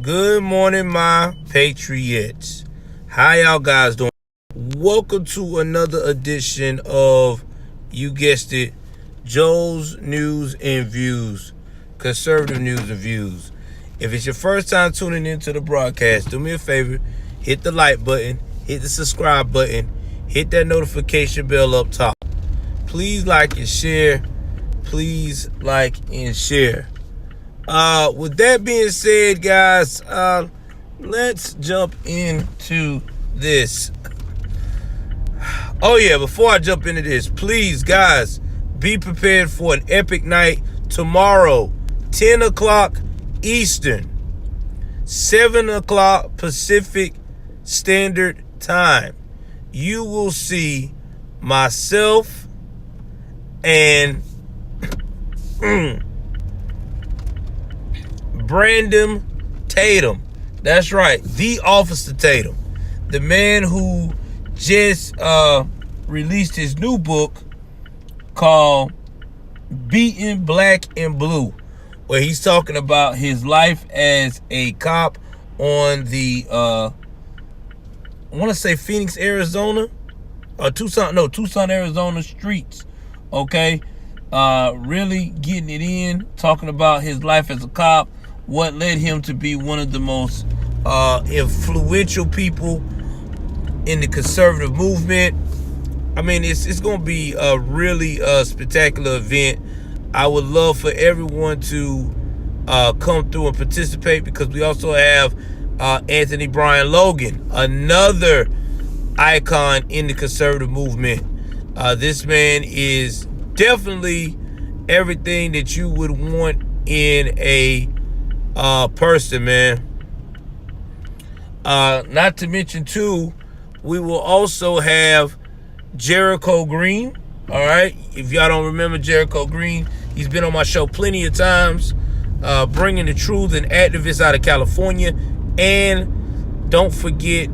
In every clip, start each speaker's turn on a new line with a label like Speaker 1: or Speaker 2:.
Speaker 1: Good morning, my patriots. How y'all guys doing? Welcome to another edition of, you guessed it, Joel's News and Views, conservative news and views. If it's your first time tuning into the broadcast, do me a favor, hit the like button, hit the subscribe button, hit that notification bell up top. Please like and share. Please like and share. With that being said, guys, let's jump into this. Oh yeah, before I jump into this, please, guys, be prepared for an epic night tomorrow, 10 o'clock Eastern, 7 o'clock Pacific Standard Time. You will see myself and Brandon Tatum. That's right, the Officer Tatum, the man who just released his new book called Beating Black and Blue, where he's talking about his life as a cop on the I want to say Phoenix, Arizona, or Tucson, Arizona streets. Okay, really getting it in, talking about his life as a cop, what led him to be one of the most influential people in the conservative movement. I mean, it's going to be a really spectacular event. I would love for everyone to come through and participate, because we also have Anthony Brian Logan, another icon in the conservative movement. This man is definitely everything that you would want in a person, man. Not to mention, too, we will also have Jericho Green. All right, if y'all don't remember Jericho Green, he's been on my show plenty of times, bringing the truth, and activist out of California. And don't forget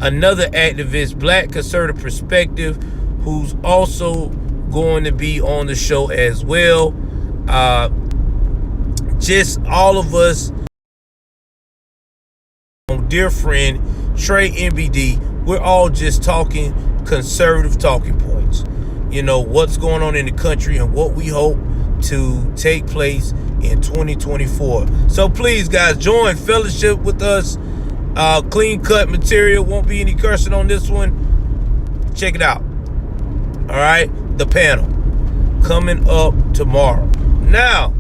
Speaker 1: another activist, Black Conservative Perspective, who's also going to be on the show as well. Just all of us, dear friend Trey MBD, we're all just talking conservative talking points. You know, what's going on in the country and what we hope to take place in 2024. So please, guys, join fellowship with us. Clean cut material, won't be any cursing on this one. Check it out. All right, the panel coming up tomorrow. Now,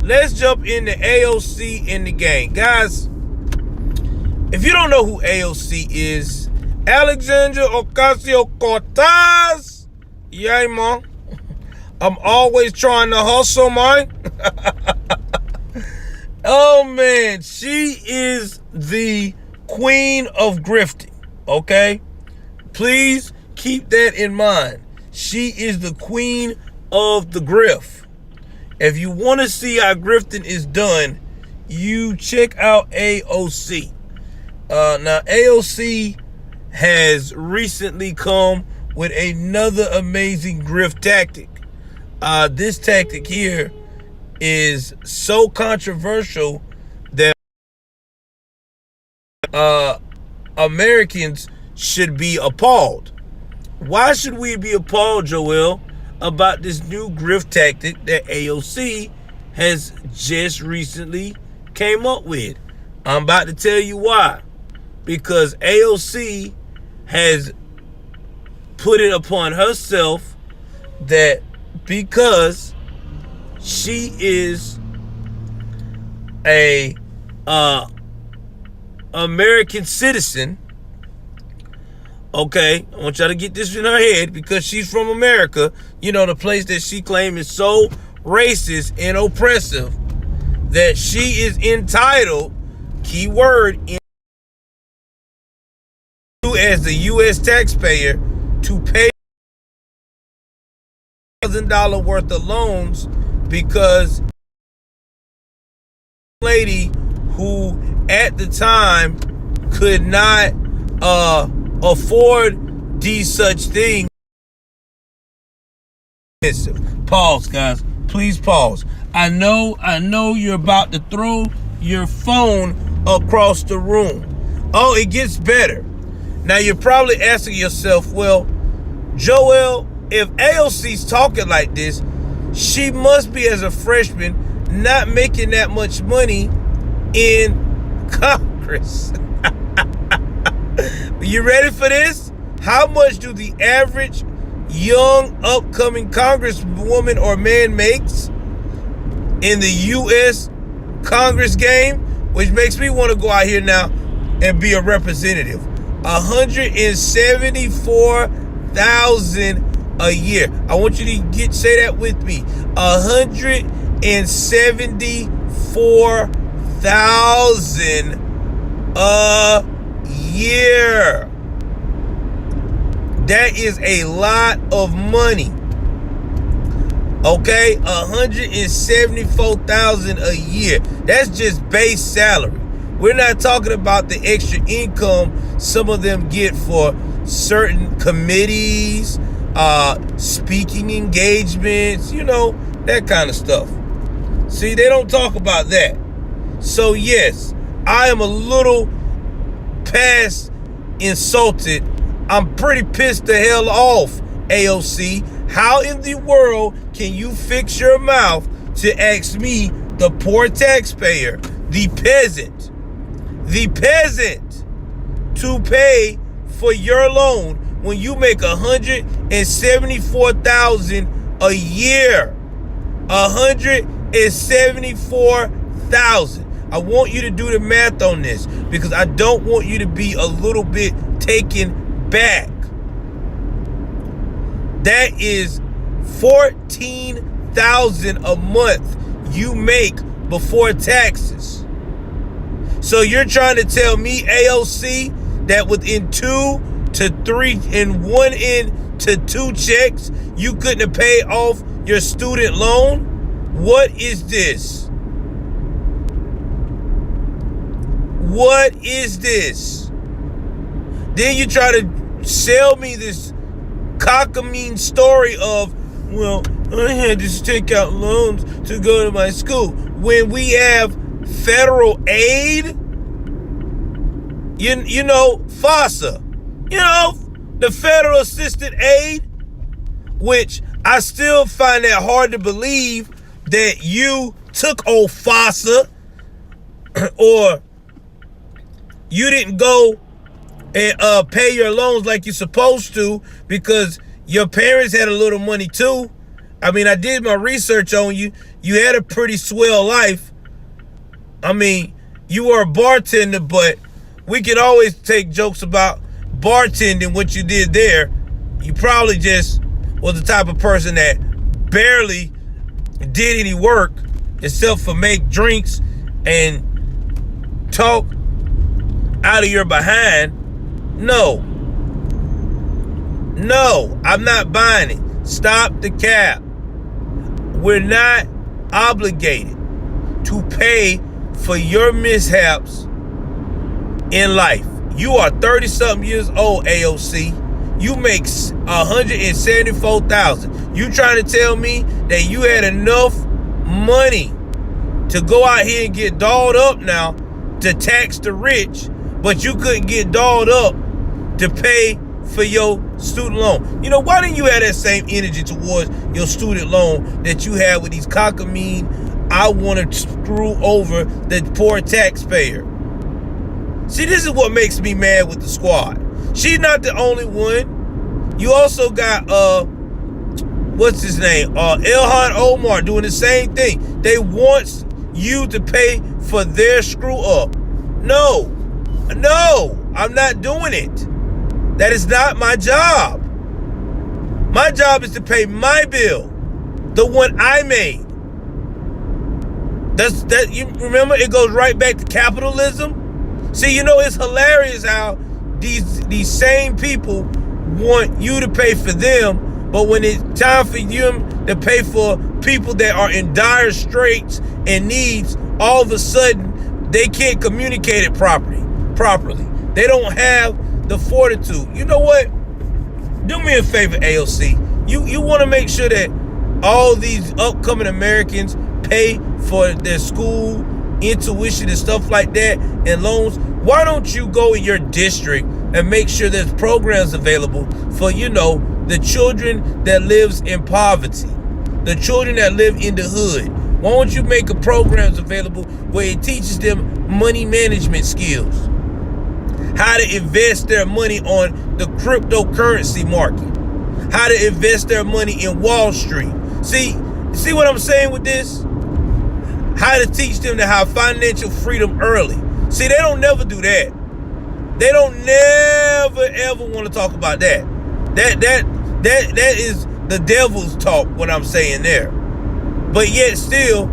Speaker 1: let's jump into AOC and the gang. Guys, if you don't know who AOC is, Alexandria Ocasio-Cortez, yeah, man. I'm always trying to hustle, man. Oh, man, she is the queen of grifting, okay? Please keep that in mind. She is the queen of the grift. If you want to see how grifting is done, you check out AOC. Now, AOC has recently come with another amazing grift tactic. This tactic here is so controversial that Americans should be appalled. Why should we be appalled, Joel, about this new grift tactic that AOC has just recently came up with? I'm about to tell you why. Because AOC has put it upon herself that because she is a American citizen, okay, I want y'all to get this in her head, because she's from America, you know, the place that she claims is so racist and oppressive, that she is entitled, keyword, as a U.S. taxpayer, to pay $1,000 worth of loans, because lady who at the time could not afford these such things. Pause, guys. Please pause. I know you're about to throw your phone across the room. Oh, it gets better. Now you're probably asking yourself, well, Joel, if AOC's talking like this, she must be, as a freshman, not making that much money in Congress. You ready for this? How much do the average young upcoming congresswoman or man makes in the U.S. Congress game? Which makes me want to go out here now and be a representative. $174,000 a year. I want you to say that with me. $174,000 a year. That is a lot of money. Okay, $174,000 a year. That's just base salary. We're not talking about the extra income some of them get for certain committees, speaking engagements, that kind of stuff. See, they don't talk about that. So yes, I am a little past insulted. I'm pretty pissed the hell off, AOC. How in the world can you fix your mouth to ask me, the poor taxpayer, the peasant, to pay for your loan when you make $174,000 a year? $174,000. I want you to do the math on this because I don't want you to be a little bit taken back. That is $14,000 a month you make before taxes. So you're trying to tell me, AOC, that within 2 to 3 and 1 to 2 checks, you couldn't have paid off your student loan? What is this? What is this? Then you try to sell me this cockamamie story of, well, I had to take out loans to go to my school. When we have federal aid, FAFSA, the federal assisted aid, which I still find that hard to believe that you took old FAFSA or you didn't go and pay your loans like you're supposed to because your parents had a little money too. I mean, I did my research on you. You had a pretty swell life. I mean, you were a bartender, but we can always take jokes about bartending, what you did there. You probably just was the type of person that barely did any work except for make drinks and talk out of your behind. No, I'm not buying it. Stop the cap. We're not obligated to pay for your mishaps in life. You are 30-something years old, AOC. You make $174,000. You trying to tell me that you had enough money to go out here and get dolled up now to tax the rich, but you couldn't get dolled up to pay for your student loan? Why didn't you have that same energy towards your student loan that you had with these cockamamie, I want to screw over the poor taxpayer? See, this is what makes me mad with the squad. She's not the only one. You also got, what's his name? Ilhan Omar doing the same thing. They want you to pay for their screw up. No, I'm not doing it. That is not my job. My job is to pay my bill, the one I made. You remember, it goes right back to capitalism. See, it's hilarious how these same people want you to pay for them, but when it's time for you to pay for people that are in dire straits and needs, all of a sudden they can't communicate it properly. They don't have the fortitude. You know what? Do me a favor, AOC. You want to make sure that all these upcoming Americans pay for their school intuition and stuff like that and loans, why don't you go in your district and make sure there's programs available for, the children that lives in poverty, the children that live in the hood? Why don't you make programs available where it teaches them money management skills, how to invest their money on the cryptocurrency market, how to invest their money in Wall Street? See what I'm saying with this? How to teach them to have financial freedom early. See, they don't never do that. They don't never ever want to talk about that. That is the devil's talk, what I'm saying there. But yet still,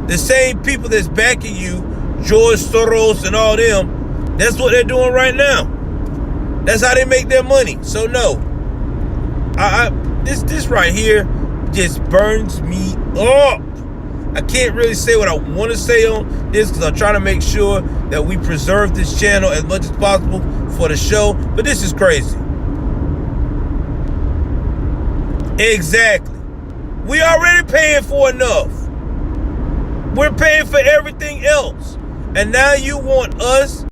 Speaker 1: the same people that's backing you, George Soros and all them, that's what they're doing right now. That's how they make their money. So no, this right here just burns me up. I can't really say what I want to say on this because I'm trying to make sure that we preserve this channel as much as possible for the show. But this is crazy. Exactly. We already paying for enough. We're paying for everything else. And now you want us.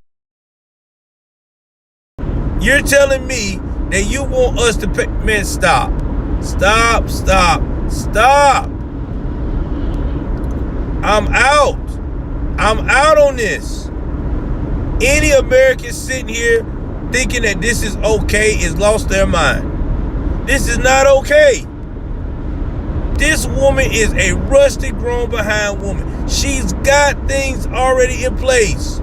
Speaker 1: You're telling me that you want us to pay. Man, stop. Stop. I'm out on this. Any American sitting here thinking that this is okay is lost their mind. This is not okay. This woman is a rusty, grown behind woman. She's got things already in place.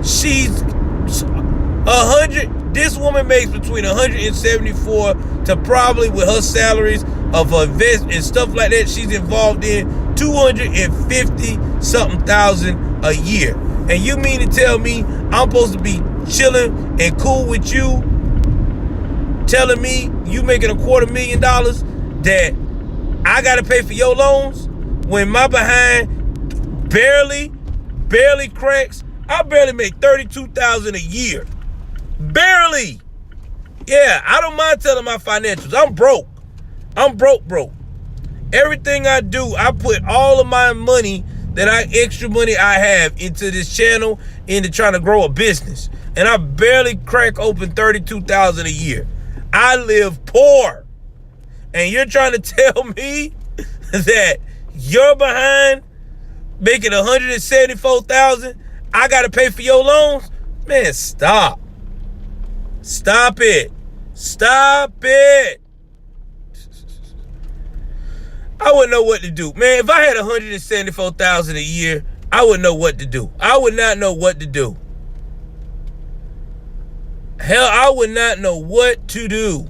Speaker 1: She's 100. This woman makes between 174 to probably, with her salaries of her vest and stuff like that, she's involved in 250 something thousand a year. And you mean to tell me I'm supposed to be chilling and cool with you, telling me you making $250,000 that I gotta pay for your loans when my behind barely cracks? I barely make $32,000 a year. Barely. Yeah, I don't mind telling my financials. I'm broke. Broke. Everything I do, I put all of my money, extra money I have into this channel, into trying to grow a business. And I barely crack open $32,000 a year. I live poor. And you're trying to tell me that you're behind making $174,000, I gotta pay for your loans? Man, stop. Stop it. I wouldn't know what to do. Man, if I had $174,000 a year, I wouldn't know what to do. I would not know what to do. Hell, I would not know what to do.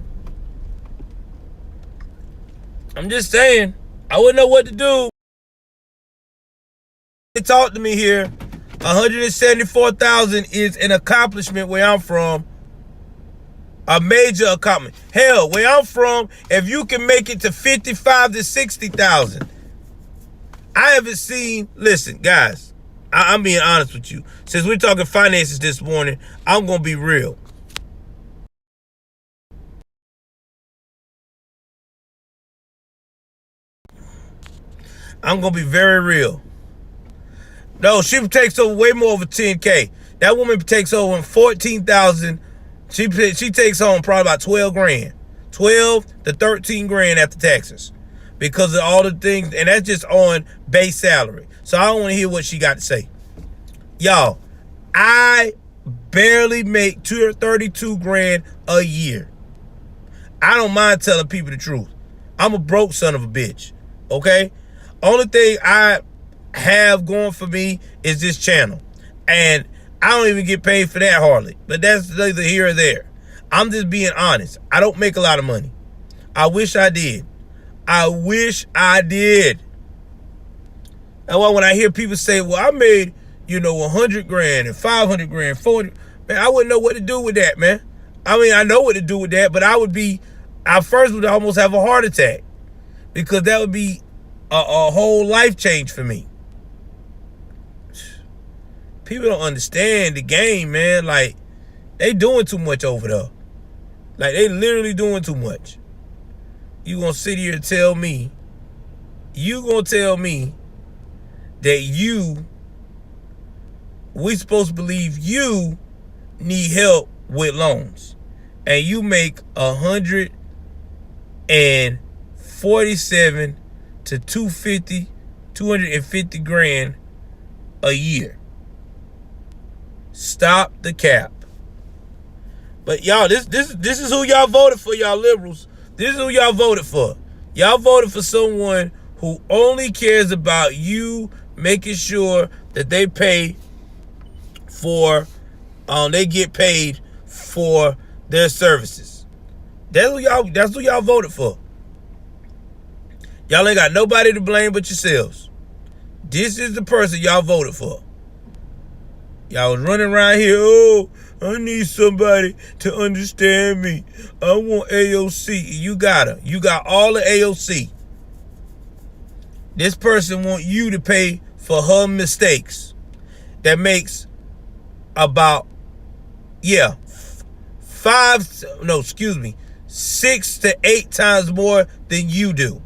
Speaker 1: I'm just saying, I wouldn't know what to do. They talk to me here. 174,000 is an accomplishment where I'm from. A major accomplishment. Hell, where I'm from, if you can make it to 55 to 60,000, I haven't seen. Listen, guys, I'm being honest with you. Since we're talking finances this morning, I'm gonna be real. I'm gonna be very real. No, she takes over way more over 10K. That woman takes over 14,000. She takes home probably about 12 grand. 12 to 13 grand after taxes. Because of all the things, and that's just on base salary. So I don't want to hear what she got to say. Y'all, I barely make 32 grand a year. I don't mind telling people the truth. I'm a broke son of a bitch. Okay? Only thing I have going for me is this channel. And I don't even get paid for that hardly. But that's neither here or there. I'm just being honest. I don't make a lot of money. I wish I did. And why when I hear people say, well, I made, 100 grand and 500 grand, 40, man, I wouldn't know what to do with that, man. I mean, I know what to do with that, but I first would almost have a heart attack because that would be a whole life change for me. People don't understand the game, man. Like, they doing too much over there. Like, they literally doing too much. You gonna sit here and tell me that we supposed to believe you need help with loans, and you make 147 to 250 grand a year. Stop the cap. But y'all, this is who y'all voted for, y'all liberals. This is who y'all voted for. Y'all voted for someone who only cares about you making sure that they pay for, they get paid for their services. That's who y'all voted for. Y'all ain't got nobody to blame but yourselves. This is the person y'all voted for. Y'all was running around here, oh, I need somebody to understand me. I want AOC. You got her. You got all the AOC. This person want you to pay for her mistakes. That makes about, 6 to 8 times more than you do.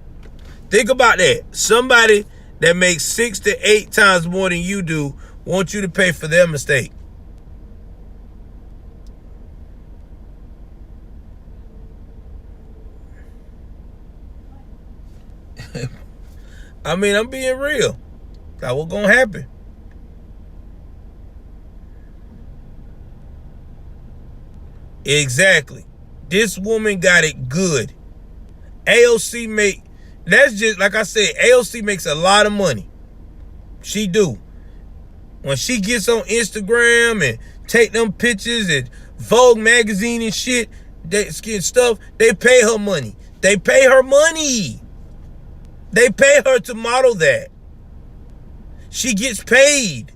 Speaker 1: Think about that. Somebody that makes 6 to 8 times more than you do wants you to pay for their mistake. I mean, I'm being real. That's what's gonna happen. Exactly. This woman got it good. AOC that's just like I said, AOC makes a lot of money. She do. When she gets on Instagram and take them pictures and Vogue magazine and shit, they pay her money. They pay her money. They pay her to model that. She gets paid.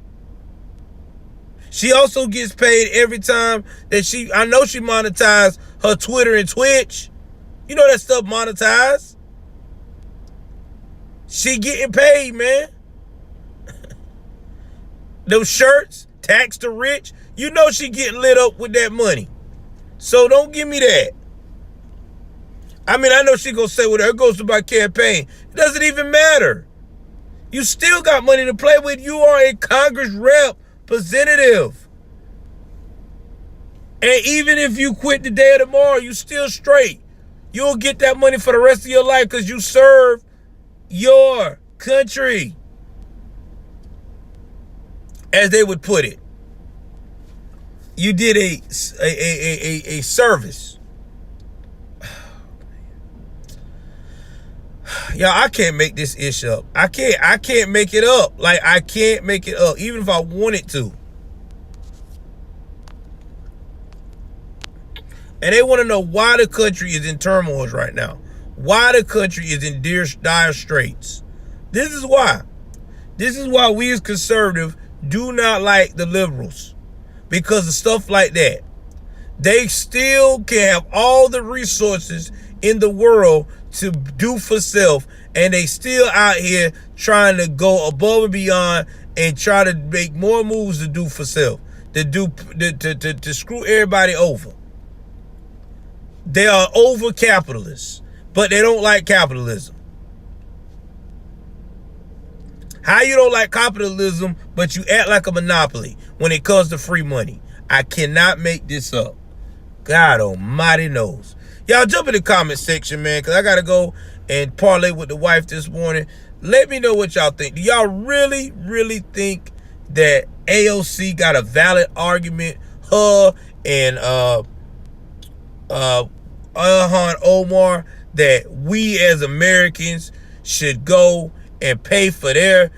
Speaker 1: She also gets paid every time that I know she monetized her Twitter and Twitch. You know that stuff monetized. She getting paid, man. Those shirts, tax the rich, you know she getting lit up with that money. So don't give me that. I mean, I know she gonna say, well, there goes to my campaign. It doesn't even matter. You still got money to play with. You are a Congress representative. And even if you quit today or tomorrow, you still straight. You'll get that money for the rest of your life because you serve your country, as they would put it. You did a service. Y'all, I can't make this ish up. I can't make it up. Like, I can't make it up, even if I wanted to. And they want to know why the country is in turmoil right now. Why the country is in dire straits. This is why. This is why we as conservatives do not like the liberals. Because of stuff like that. They still can have all the resources in the world to do for self, and they still out here trying to go above and beyond and try to make more moves to do for self, to screw everybody over. They are over capitalists, but they don't like capitalism. How you don't like capitalism, but you act like a monopoly when it comes to free money? I cannot make this up. God almighty knows. Y'all jump in the comment section, man, because I got to go and parlay with the wife this morning. Let me know what y'all think. Do y'all really, really think that AOC got a valid argument? Her and Ilhan Omar, that we as Americans should go and pay for their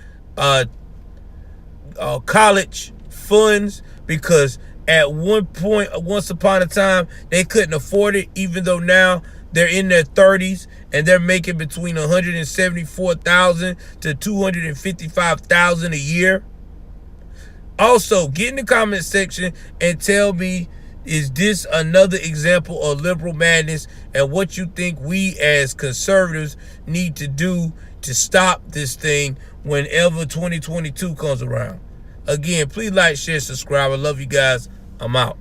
Speaker 1: college funds, because at one point, once upon a time, they couldn't afford it, even though now they're in their 30s and they're making between $174,000 to $255,000 a year. Also, get in the comment section and tell me, is this another example of liberal madness, and what you think we as conservatives need to do to stop this thing whenever 2022 comes around. Again, please like, share, subscribe. I love you guys. I'm out.